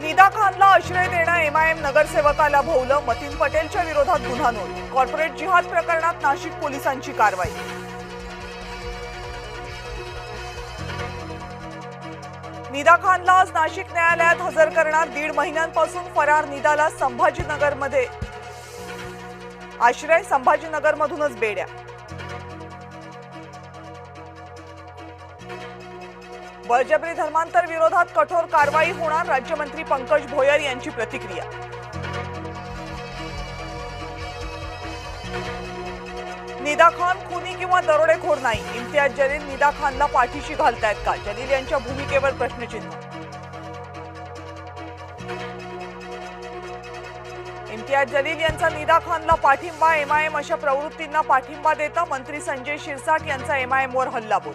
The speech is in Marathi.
निदा खानला आश्रय देणं एमआयएम नगरसेवकाला भोवलं, मतीन पटेलच्या विरोधात गुन्हा नोंद। कॉर्पोरेट जिहाद प्रकरणात नाशिक पोलिसांची कारवाई। निदा खानला आज नाशिक न्यायालयात हजर करणार। 1.5 महिन्यांपासून फरार निदाला संभाजीनगरमध्ये आश्रय, संभाजीनगरमधूनच बेड्या। बळजबरी धर्मांतर विरोधात कठोर कारवाई होणार, राज्यमंत्री पंकज भोयर यांची प्रतिक्रिया। निदा खान खुनी किंवा दरोडेखोर नाही, इम्तियाज जलील निदा खानला पाठीशी घालतायत का? जलील यांच्या भूमिकेवर प्रश्नचिन्ह। इम्तियाज जलील यांचा निदा खानला पाठिंबा, एमआयएम अशा प्रवृत्तींना पाठिंबा देतं। मंत्री संजय शिरसाट यांचा एमआयएमवर हल्लाबोल।